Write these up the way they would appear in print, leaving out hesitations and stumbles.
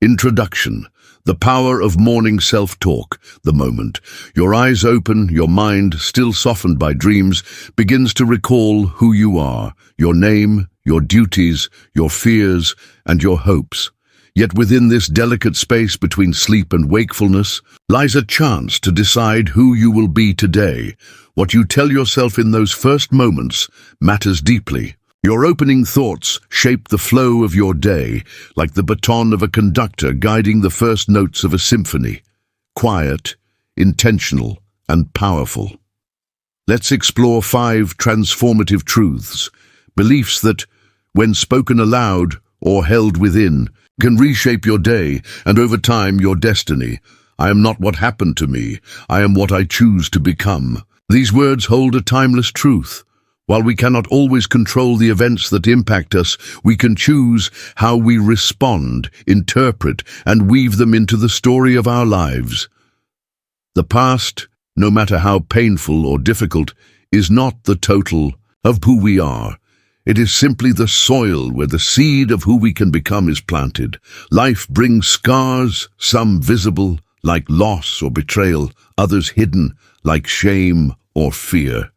Introduction. The power of morning self-talk. The moment your eyes open, your mind, still softened by dreams, begins to recall who you are, your name, your duties, your fears, and your hopes. Yet within this delicate space between sleep and wakefulness lies a chance to decide who you will be today. What you tell yourself in those first moments matters deeply. Your opening thoughts shape the flow of your day, like the baton of a conductor guiding the first notes of a symphony. Quiet, intentional, and powerful. Let's explore 5 transformative truths, beliefs that, when spoken aloud or held within, can reshape your day and over time your destiny. I am not what happened to me. I am what I choose to become. These words hold a timeless truth. While we cannot always control the events that impact us, we can choose how we respond, interpret, and weave them into the story of our lives. The past, no matter how painful or difficult, is not the total of who we are. It is simply the soil where the seed of who we can become is planted. Life brings scars, some visible, like loss or betrayal, others hidden, like shame or fear.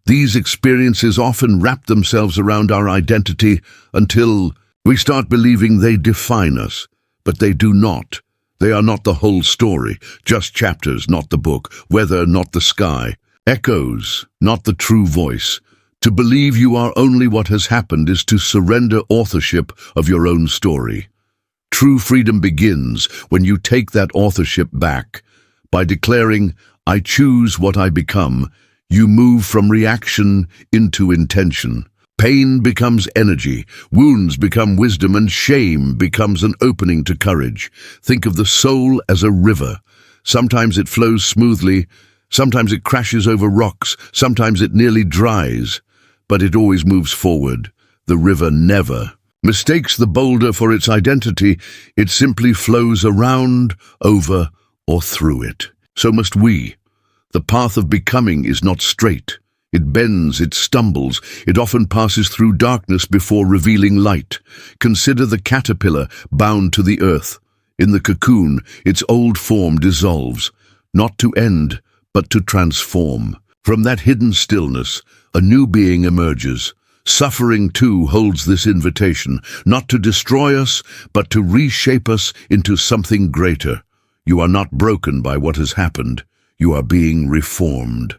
These experiences often wrap themselves around our identity until we start believing they define us, but they do not. They are not the whole story, just chapters, not the book, weather, not the sky, echoes, not the true voice. To believe you are only what has happened is to surrender authorship of your own story. True freedom begins when you take that authorship back. By declaring, "I choose what I become," you move from reaction into intention. Pain becomes energy, wounds become wisdom, and shame becomes an opening to courage. Think of the soul as a river. Sometimes it flows smoothly, sometimes it crashes over rocks, sometimes it nearly dries, but it always moves forward. The river never mistakes the boulder for its identity. It simply flows around, over, or through it. So must we. The path of becoming is not straight. It bends, it stumbles, it often passes through darkness before revealing light. Consider the caterpillar bound to the earth. In the cocoon, its old form dissolves, not to end, but to transform. From that hidden stillness, a new being emerges. Suffering, too, holds this invitation, not to destroy us, but to reshape us into something greater. You are not broken by what has happened. You are being reformed.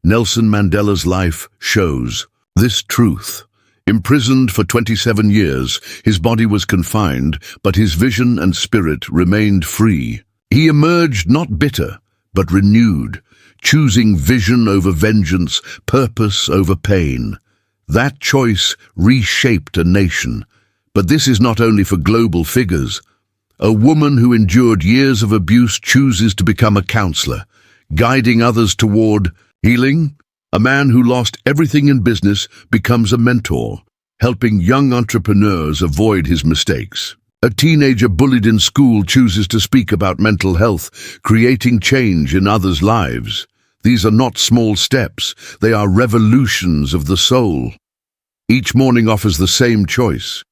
Nelson Mandela's life shows this truth. Imprisoned for 27 years, his body was confined, but his vision and spirit remained free. He emerged not bitter, but renewed, choosing vision over vengeance, purpose over pain. That choice reshaped a nation. But this is not only for global figures. A woman who endured years of abuse chooses to become a counselor, guiding others toward healing. A man who lost everything in business becomes a mentor, helping young entrepreneurs avoid his mistakes. A teenager bullied in school chooses to speak about mental health, creating change in others' lives. These are not small steps, they are revolutions of the soul. Each morning offers the same choice: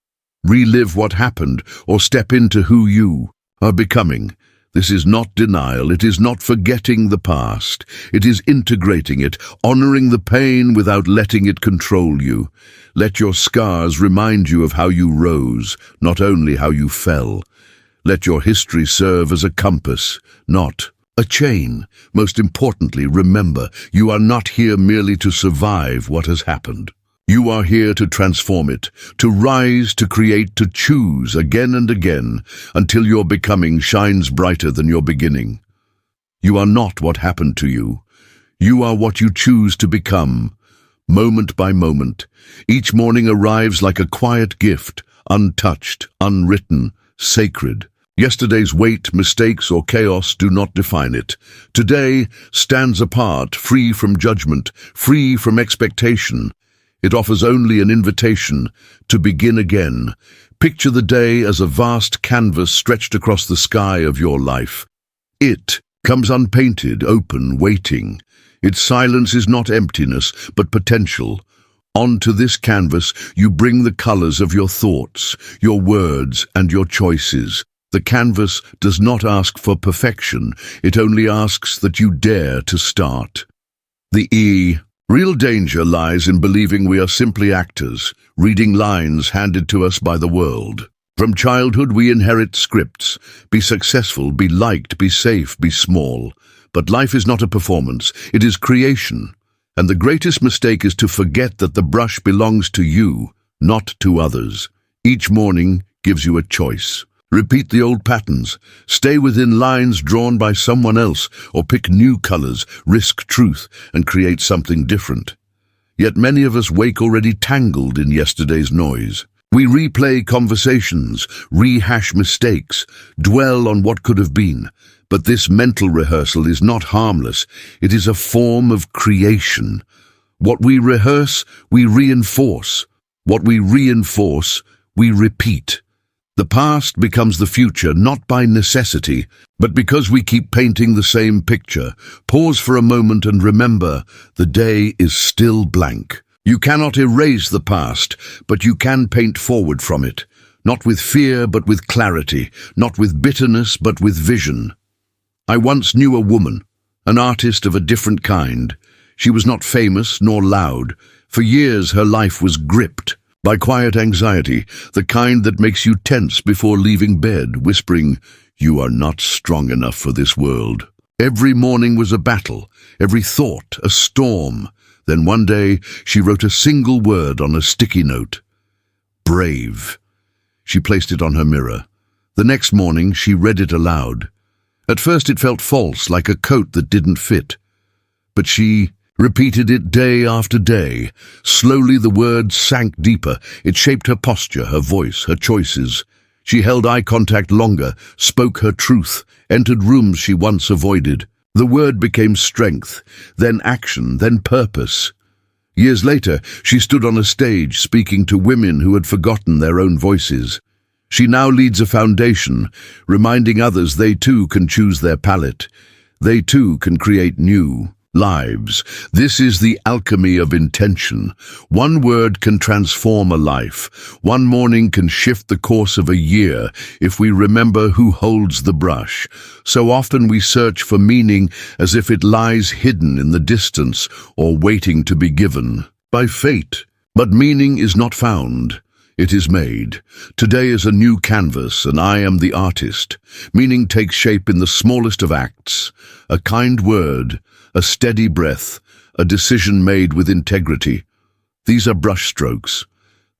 relive what happened or step into who you are becoming. This is not denial, it is not forgetting the past. It is integrating it, honoring the pain without letting it control you. Let your scars remind you of how you rose, not only how you fell. Let your history serve as a compass, not a chain. Most importantly, remember, you are not here merely to survive what has happened. You are here to transform it, to rise, to create, to choose again and again, until your becoming shines brighter than your beginning. You are not what happened to you. You are what you choose to become, moment by moment. Each morning arrives like a quiet gift, untouched, unwritten, sacred. Yesterday's weight, mistakes, or chaos do not define it. Today stands apart, free from judgment, free from expectation. It offers only an invitation to begin again. Picture the day as a vast canvas stretched across the sky of your life. It comes unpainted, open, waiting. Its silence is not emptiness, but potential. Onto this canvas, you bring the colors of your thoughts, your words, and your choices. The canvas does not ask for perfection, it only asks that you dare to start. The E. Real danger lies in believing we are simply actors, reading lines handed to us by the world. From childhood we inherit scripts. Be successful, be liked, be safe, be small. But life is not a performance, it is creation. And the greatest mistake is to forget that the brush belongs to you, not to others. Each morning gives you a choice. Repeat the old patterns, stay within lines drawn by someone else, or pick new colors, risk truth, and create something different. Yet many of us wake already tangled in yesterday's noise. We replay conversations, rehash mistakes, dwell on what could have been. But this mental rehearsal is not harmless, it is a form of creation. What we rehearse, we reinforce. What we reinforce, we repeat. The past becomes the future not by necessity, but because we keep painting the same picture. Pause for a moment and remember, the day is still blank. You cannot erase the past, but you can paint forward from it. Not with fear, but with clarity. Not with bitterness, but with vision. I once knew a woman, an artist of a different kind. She was not famous nor loud. For years her life was gripped by quiet anxiety, the kind that makes you tense before leaving bed, whispering, "You are not strong enough for this world." Every morning was a battle, every thought a storm. Then one day she wrote a single word on a sticky note. Brave. She placed it on her mirror. The next morning she read it aloud. At first it felt false, like a coat that didn't fit. But she repeated it day after day. Slowly the words sank deeper. It shaped her posture, her voice, her choices. She held eye contact longer, spoke her truth, entered rooms she once avoided. The word became strength, then action, then purpose. Years later, she stood on a stage speaking to women who had forgotten their own voices. She now leads a foundation, reminding others they too can choose their palette. They too can create new lives. This is the alchemy of intention. One word can transform a life. One morning can shift the course of a year if we remember who holds the brush. So often we search for meaning as if it lies hidden in the distance or waiting to be given by fate. But meaning is not found. It is made. Today is a new canvas, and I am the artist. Meaning takes shape in the smallest of acts. A kind word, a steady breath, a decision made with integrity. These are brushstrokes.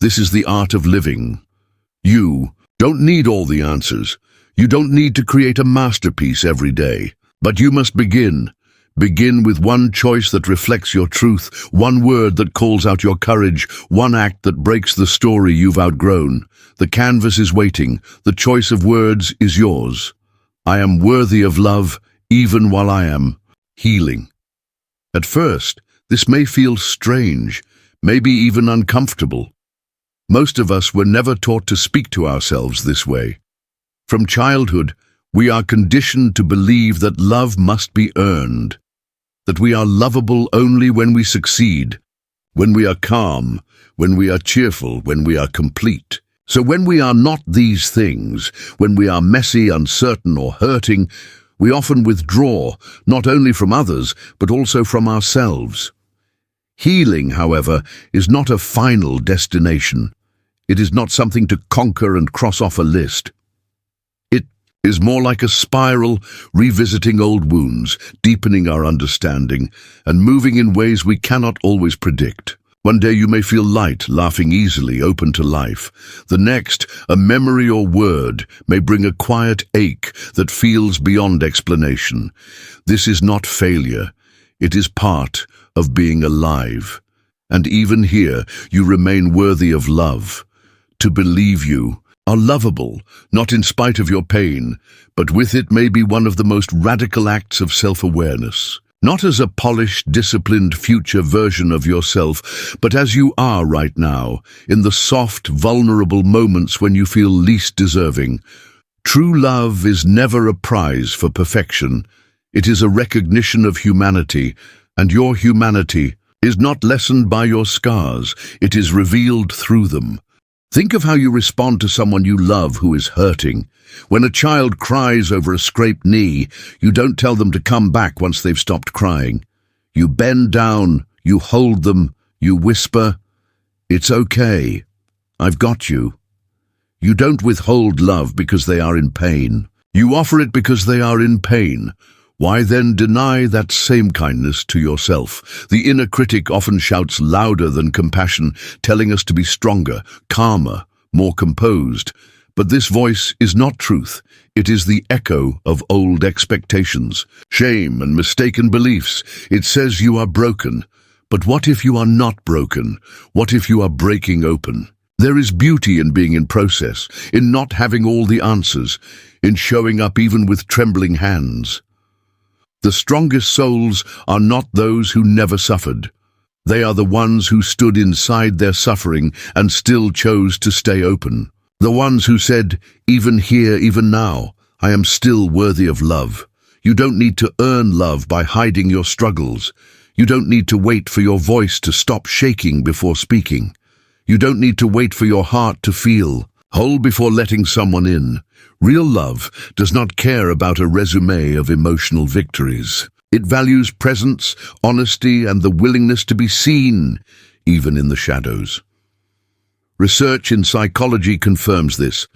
This is the art of living. You don't need all the answers. You don't need to create a masterpiece every day. But you must begin. Begin with one choice that reflects your truth, one word that calls out your courage, one act that breaks the story you've outgrown. The canvas is waiting. The choice of words is yours. I am worthy of love, even while I am healing. At first, this may feel strange, maybe even uncomfortable. Most of us were never taught to speak to ourselves this way. From childhood, we are conditioned to believe that love must be earned, that we are lovable only when we succeed, when we are calm, when we are cheerful, when we are complete. So when we are not these things, when we are messy, uncertain, or hurting, we often withdraw, not only from others, but also from ourselves. Healing, however, is not a final destination. It is not something to conquer and cross off a list. It is more like a spiral, revisiting old wounds, deepening our understanding, and moving in ways we cannot always predict. One day you may feel light, laughing easily, open to life. The next, a memory or word may bring a quiet ache that feels beyond explanation. This is not failure. It is part of being alive. And even here, you remain worthy of love. To believe you are lovable, not in spite of your pain, but with it may be one of the most radical acts of self-awareness. Not as a polished, disciplined future version of yourself, but as you are right now, in the soft, vulnerable moments when you feel least deserving. True love is never a prize for perfection. It is a recognition of humanity, and your humanity is not lessened by your scars. It is revealed through them. Think of how you respond to someone you love who is hurting. When a child cries over a scraped knee, you don't tell them to come back once they've stopped crying. You bend down, you hold them, you whisper, "It's okay. I've got you." You don't withhold love because they are in pain. You offer it because they are in pain. Why then deny that same kindness to yourself? The inner critic often shouts louder than compassion, telling us to be stronger, calmer, more composed. But this voice is not truth. It is the echo of old expectations, shame and mistaken beliefs. It says you are broken. But what if you are not broken? What if you are breaking open? There is beauty in being in process, in not having all the answers, in showing up even with trembling hands. The strongest souls are not those who never suffered. They are the ones who stood inside their suffering and still chose to stay open. The ones who said, "Even here, even now, I am still worthy of love." You don't need to earn love by hiding your struggles. You don't need to wait for your voice to stop shaking before speaking. You don't need to wait for your heart to feel whole before letting someone in. Real love does not care about a resume of emotional victories. It values presence, honesty, and the willingness to be seen, even in the shadows. Research in psychology confirms this.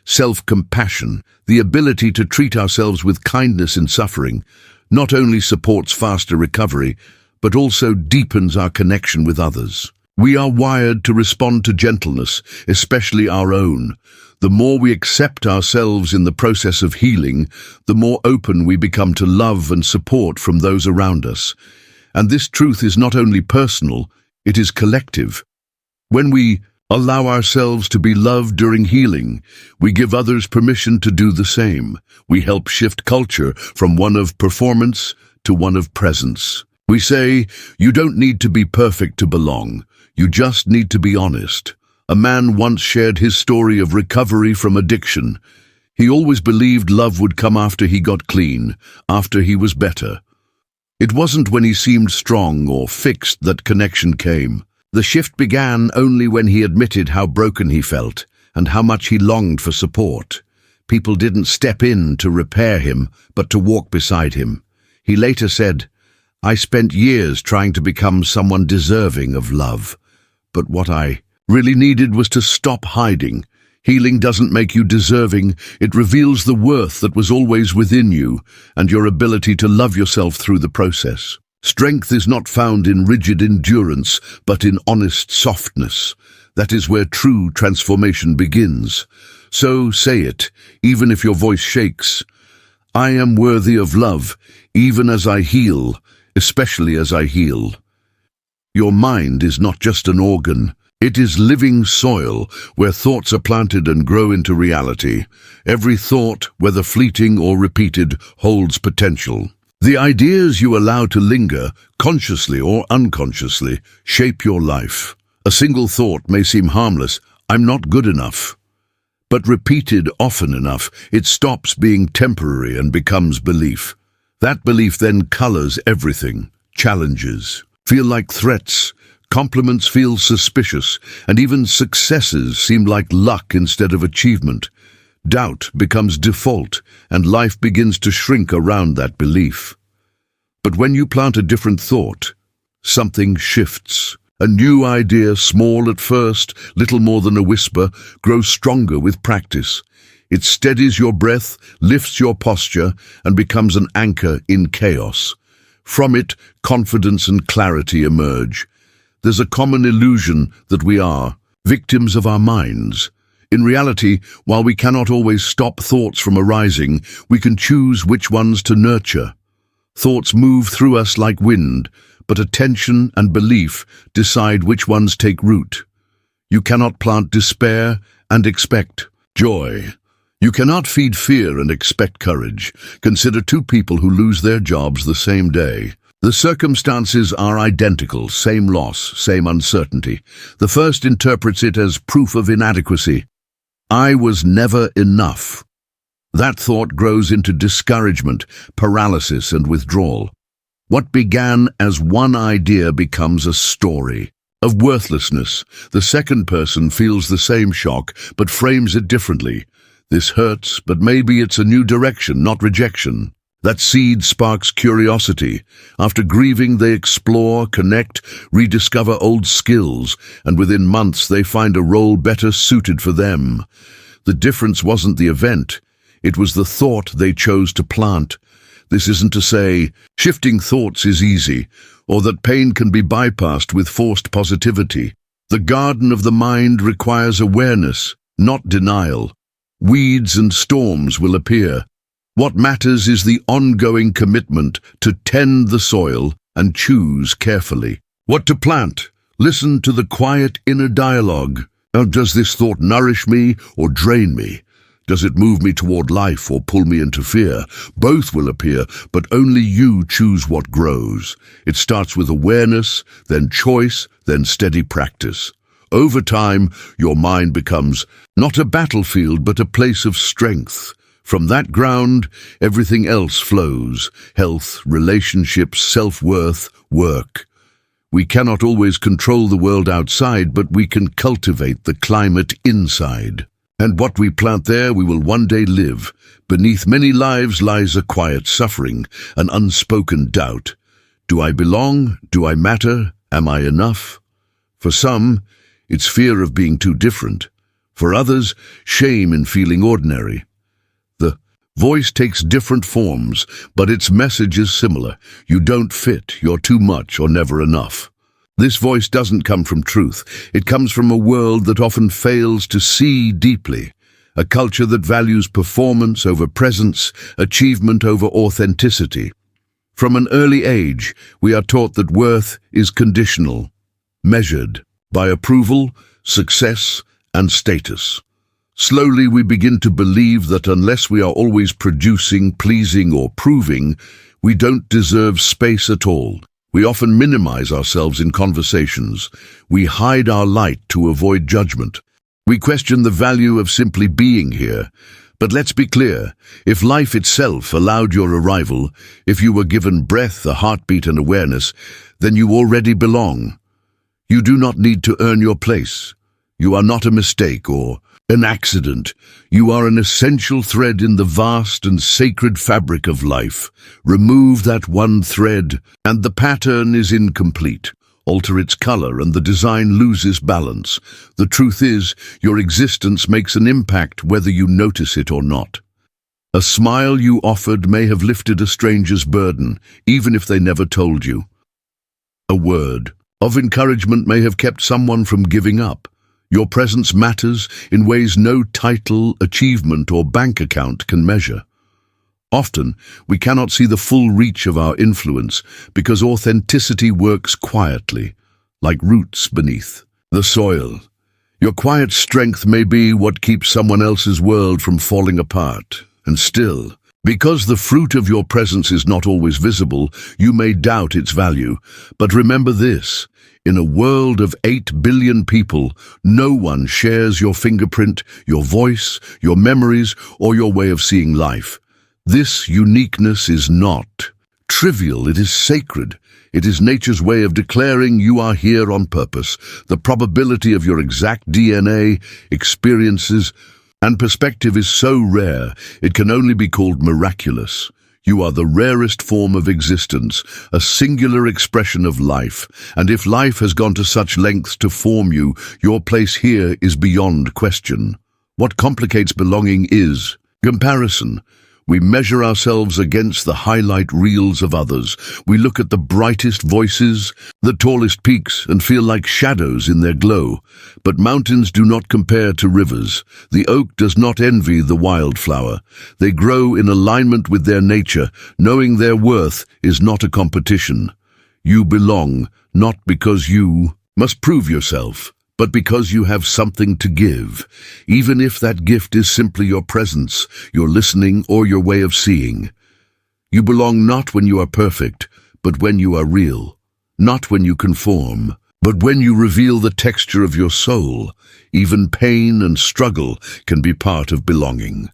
Self-compassion, the ability to treat ourselves with kindness in suffering, not only supports faster recovery, but also deepens our connection with others. We are wired to respond to gentleness, especially our own. The more we accept ourselves in the process of healing, the more open we become to love and support from those around us. And this truth is not only personal, it is collective. When we allow ourselves to be loved during healing, we give others permission to do the same. We help shift culture from one of performance to one of presence. We say, you don't need to be perfect to belong. You just need to be honest. A man once shared his story of recovery from addiction. He always believed love would come after he got clean, after he was better. It wasn't when he seemed strong or fixed that connection came. The shift began only when he admitted how broken he felt and how much he longed for support. People didn't step in to repair him, but to walk beside him. He later said, "I spent years trying to become someone deserving of love. But what I really needed was to stop hiding. Healing doesn't make you deserving, it reveals the worth that was always within you and your ability to love yourself through the process. Strength is not found in rigid endurance, but in honest softness. That is where true transformation begins. So say it, even if your voice shakes. I am worthy of love, even as I heal, especially as I heal. Your mind is not just an organ. It is living soil where thoughts are planted and grow into reality. Every thought, whether fleeting or repeated, holds potential. The ideas you allow to linger, consciously or unconsciously, shape your life. A single thought may seem harmless, "I'm not good enough." But repeated often enough, it stops being temporary and becomes belief. That belief then colors everything. Challenges feel like threats. Compliments feel suspicious, and even successes seem like luck instead of achievement. Doubt becomes default, and life begins to shrink around that belief. But when you plant a different thought, something shifts. A new idea, small at first, little more than a whisper, grows stronger with practice. It steadies your breath, lifts your posture, and becomes an anchor in chaos. From it, confidence and clarity emerge. There's a common illusion that we are victims of our minds. In reality, while we cannot always stop thoughts from arising, we can choose which ones to nurture. Thoughts move through us like wind, but attention and belief decide which ones take root. You cannot plant despair and expect joy. You cannot feed fear and expect courage. Consider two people who lose their jobs the same day. The circumstances are identical, same loss, same uncertainty. The first interprets it as proof of inadequacy. I was never enough. That thought grows into discouragement, paralysis, and withdrawal. What began as one idea becomes a story. of worthlessness. The second person feels the same shock, but frames it differently. This hurts, but maybe it's a new direction, not rejection. That seed sparks curiosity. After grieving, they explore, connect, rediscover old skills, and within months they find a role better suited for them. The difference wasn't the event, it was the thought they chose to plant. This isn't to say shifting thoughts is easy, or that pain can be bypassed with forced positivity. The garden of the mind requires awareness, not denial. Weeds and storms will appear. What matters is the ongoing commitment to tend the soil and choose carefully. What to plant? Listen to the quiet inner dialogue. Does this thought nourish me or drain me? Does it move me toward life or pull me into fear? Both will appear, but only you choose what grows. It starts with awareness, then choice, then steady practice. Over time, your mind becomes not a battlefield, but a place of strength. From that ground, everything else flows: health, relationships, self-worth, work. We cannot always control the world outside, but we can cultivate the climate inside. And what we plant there, we will one day live. Beneath many lives lies a quiet suffering, an unspoken doubt. Do I belong? Do I matter? Am I enough? For some, it's fear of being too different. For others, shame in feeling ordinary. The voice takes different forms, but its message is similar. You don't fit, you're too much, or never enough. This voice doesn't come from truth. It comes from a world that often fails to see deeply, a culture that values performance over presence, achievement over authenticity. From an early age, we are taught that worth is conditional, measured by approval, success, and status. Slowly, we begin to believe that unless we are always producing, pleasing, or proving, we don't deserve space at all. We often minimize ourselves in conversations. We hide our light to avoid judgment. We question the value of simply being here. But let's be clear, if life itself allowed your arrival, if you were given breath, a heartbeat, and awareness, then you already belong. You do not need to earn your place. You are not a mistake or an accident. You are an essential thread in the vast and sacred fabric of life. Remove that one thread, and the pattern is incomplete. Alter its color, and the design loses balance. The truth is, your existence makes an impact whether you notice it or not. A smile you offered may have lifted a stranger's burden, even if they never told you. A word of encouragement may have kept someone from giving up. Your presence matters in ways no title, achievement, or bank account can measure. Often, we cannot see the full reach of our influence because authenticity works quietly, like roots beneath the soil. Your quiet strength may be what keeps someone else's world from falling apart. And still, because the fruit of your presence is not always visible, you may doubt its value. But remember this: in a world of 8 billion people, no one shares your fingerprint, your voice, your memories, or your way of seeing life. This uniqueness is not trivial, it is sacred. It is nature's way of declaring you are here on purpose. The probability of your exact DNA, experiences, and perspective is so rare, it can only be called miraculous. You are the rarest form of existence, a singular expression of life, and if life has gone to such lengths to form you, your place here is beyond question. What complicates belonging is comparison. We measure ourselves against the highlight reels of others. We look at the brightest voices, the tallest peaks, and feel like shadows in their glow. But mountains do not compare to rivers. The oak does not envy the wildflower. They grow in alignment with their nature, knowing their worth is not a competition. You belong, not because you must prove yourself, but because you have something to give, even if that gift is simply your presence, your listening, or your way of seeing. You belong not when you are perfect, but when you are real, not when you conform, but when you reveal the texture of your soul. Even pain and struggle can be part of belonging.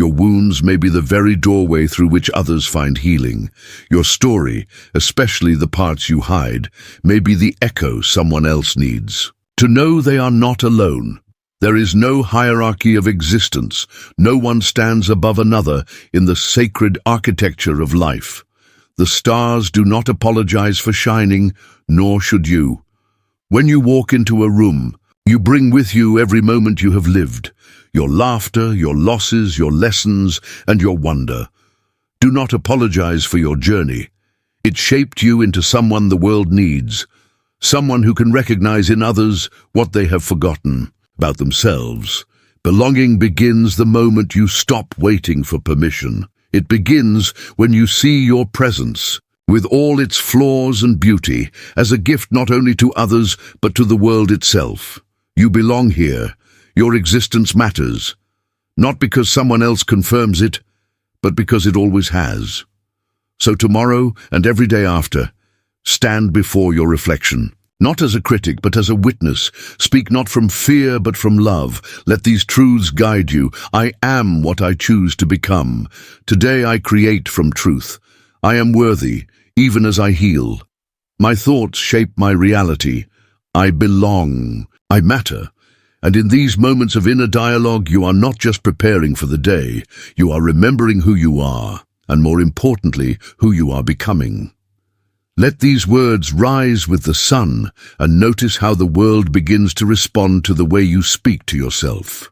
Your wounds may be the very doorway through which others find healing. Your story, especially the parts you hide, may be the echo someone else needs. To know they are not alone. There is no hierarchy of existence. No one stands above another in the sacred architecture of life. The stars do not apologize for shining, nor should you. When you walk into a room, you bring with you every moment you have lived, your laughter, your losses, your lessons, and your wonder. Do not apologize for your journey. It shaped you into someone the world needs, someone who can recognize in others what they have forgotten about themselves. Belonging begins the moment you stop waiting for permission. It begins when you see your presence, with all its flaws and beauty, as a gift not only to others but to the world itself. You belong here. Your existence matters, not because someone else confirms it, but because it always has. So tomorrow and every day after, stand before your reflection. Not as a critic, but as a witness. Speak not from fear, but from love. Let these truths guide you. I am what I choose to become. Today I create from truth. I am worthy, even as I heal. My thoughts shape my reality. I belong. I matter. And in these moments of inner dialogue, you are not just preparing for the day. You are remembering who you are, and more importantly, who you are becoming. Let these words rise with the sun, and notice how the world begins to respond to the way you speak to yourself.